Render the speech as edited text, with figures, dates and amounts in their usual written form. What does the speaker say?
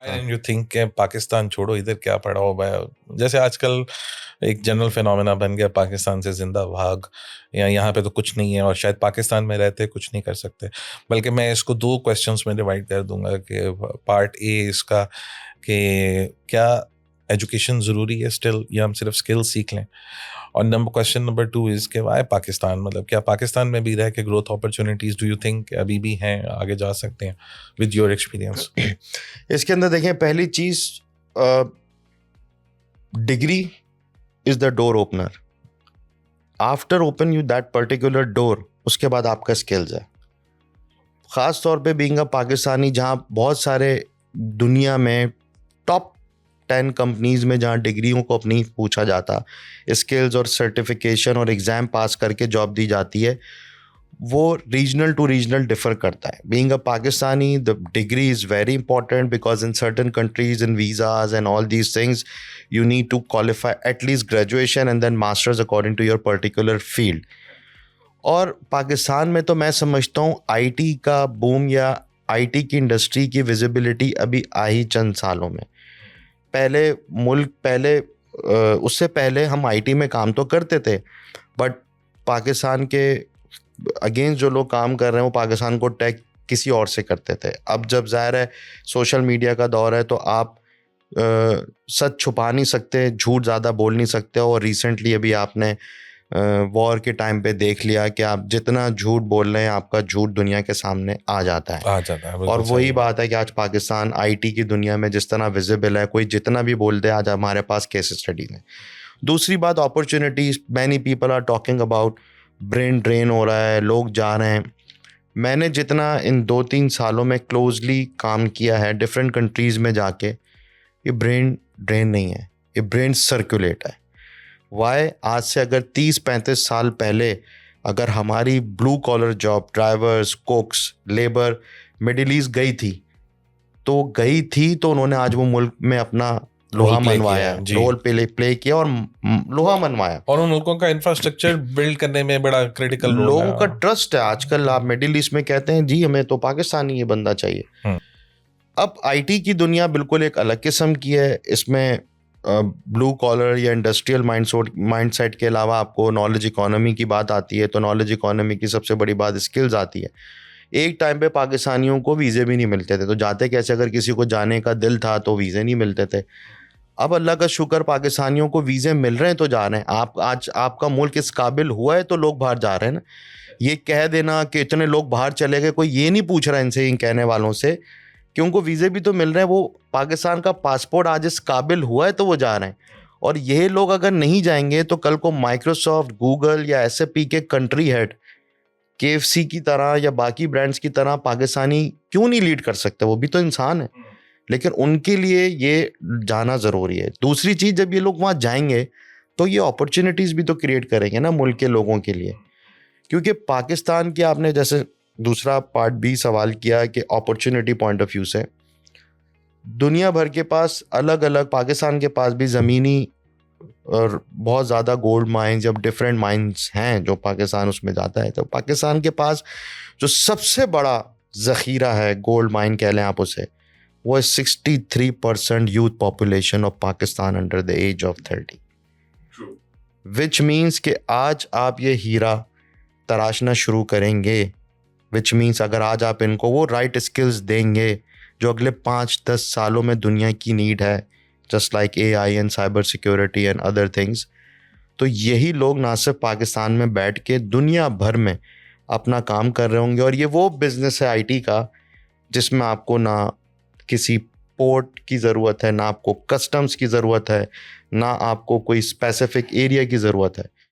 And you think के पाकिस्तान छोड़ो, इधर क्या पड़ा हो भाई? जैसे आजकल एक जनरल फिनोमेना बन गया, पाकिस्तान से जिंदा भाग, या यहाँ पे तो कुछ नहीं है और शायद पाकिस्तान में रहते कुछ नहीं कर सकते। बल्कि मैं इसको दो क्वेश्चंस में डिवाइड कर दूंगा कि पार्ट ए इसका कि क्या एजुकेशन ज़रूरी है स्टिल, या हम सिर्फ स्किल सीख लें, और क्वेश्चन नंबर टू इज़ कि वाई पाकिस्तान, मतलब क्या पाकिस्तान में भी रह के growth opportunities do you think अभी भी हैं, आगे जा सकते हैं विद योर एक्सपीरियंस? इसके अंदर देखें, पहली चीज, degree is the door opener. After open you that particular door, उसके बाद आपका स्किल्स है। ख़ास तौर पे बीइंग अ पाकिस्तानी, जहाँ बहुत सारे दुनिया में टॉप 10 कंपनीज में जहाँ डिग्रियों को अपनी पूछा जाता, स्किल्स और सर्टिफिकेशन और एग्ज़ाम पास करके जॉब दी जाती है, वो रीजनल टू रीजनल डिफर करता है। Being a Pakistani, the degree is very important because in certain countries, in visas and all these things, you need to qualify at least graduation and then masters according to your particular field. और पाकिस्तान में तो मैं समझता हूँ IT का boom या IT की industry की विजिबिलिटी अभी आई चंद सालों में। उससे पहले हम आईटी में काम तो करते थे, बट पाकिस्तान के अगेंस्ट जो लोग काम कर रहे हैं वो पाकिस्तान को टैग किसी और से करते थे। अब जब ज़ाहिर है सोशल मीडिया का दौर है, तो आप सच छुपा नहीं सकते, झूठ ज़्यादा बोल नहीं सकते। और रिसेंटली अभी आपने वॉर के टाइम पे देख लिया कि आप जितना झूठ बोल रहे हैं, आपका झूठ दुनिया के सामने आ जाता है। और वही बात है कि आज पाकिस्तान आईटी की दुनिया में जिस तरह विजिबल है, कोई जितना भी बोल दे, आज हमारे पास केस स्टडी है। दूसरी बात, opportunities. Many people are talking about brain drain हो रहा है, लोग जा रहे हैं। मैंने जितना इन 2-3 सालों में क्लोजली काम किया है डिफरेंट कंट्रीज़ में जाके, ये ब्रेन ड्रेन नहीं है, ये ब्रेन सर्कुलेट है। वाई? आज से अगर 30-35 साल पहले अगर हमारी blue collar job, drivers, cooks, labour Middle East गई थी तो उन्होंने आज वो मुल्क में अपना लोहा मनवाया, रोल प्ले किया और लोहा मनवाया। और उन मुल्कों का इंफ्रास्ट्रक्चर बिल्ड करने में बड़ा क्रिटिकल रोल है। लोगों का ट्रस्ट है। आजकल आप मिडिल ईस्ट में कहते हैं, जी हमें तो पाकिस्तानी ये बंदा चाहिए। अब आईटी की दुनिया बिल्कुल एक अलग किस्म की है। इसमें ब्लू कॉलर या इंडस्ट्रियल माइंडसेट के अलावा आपको नॉलेज इकोनॉमी की बात आती है, तो नॉलेज इकोनॉमी की सबसे बड़ी बात स्किल्स आती है। एक टाइम पे पाकिस्तानियों को वीज़े भी नहीं मिलते थे, तो जाते कैसे? अगर किसी को जाने का दिल था तो वीज़े नहीं मिलते थे। अब अल्लाह का शुक्र, पाकिस्तानियों को वीज़े मिल रहे हैं तो जा रहे हैं। आज आपका मुल्क इस काबिल हुआ है तो लोग बाहर जा रहे हैं ना। ये कह देना कि इतने लोग बाहर चले गए, कोई ये नहीं पूछ रहा इनसे, इन कहने वालों से, कि उनको वीज़े भी तो मिल रहे हैं। वो पाकिस्तान का पासपोर्ट आज इस काबिल हुआ है तो वो जा रहे हैं। और ये लोग अगर नहीं जाएंगे तो कल को माइक्रोसॉफ्ट, गूगल या SAP के कंट्री हेड KFC की तरह या बाकी ब्रांड्स की तरह पाकिस्तानी क्यों नहीं लीड कर सकते? वो भी तो इंसान है। लेकिन उनके लिए ये जाना ज़रूरी है। दूसरी चीज़, जब ये लोग वहाँ जाएंगे तो ये अपॉर्चुनिटीज़ भी तो क्रिएट करेंगे ना मुल्क के लोगों के लिए। क्योंकि पाकिस्तान की, आपने जैसे दूसरा पार्ट भी सवाल किया कि अपॉर्चुनिटी पॉइंट ऑफ व्यू से, दुनिया भर के पास अलग अलग, पाकिस्तान के पास भी ज़मीनी और बहुत ज़्यादा गोल्ड माइंस या डिफरेंट माइंस हैं जो पाकिस्तान उसमें जाता है। तो पाकिस्तान के पास जो सबसे बड़ा ज़ख़ीरा है, गोल्ड माइन कह लें आप उसे, वो 63% youth population of Pakistan under the age of 30, which means कि आज आप ये हीरा तराशना शुरू करेंगे, विच मीन्स अगर आज आप इनको वो राइट स्किल्स देंगे जो अगले 5-10 सालों में दुनिया की नीड है, just like AI and cyber security and other things, तो यही लोग ना सिर्फ पाकिस्तान में बैठ के दुनिया भर में अपना काम कर रहे होंगे। और ये वो बिज़नेस है आईटी का जिसमें आपको ना किसी पोर्ट की ज़रूरत है, ना आपको कस्टम्स की ज़रूरत है, ना आपको कोई स्पेसिफिक एरिया की ज़रूरत है।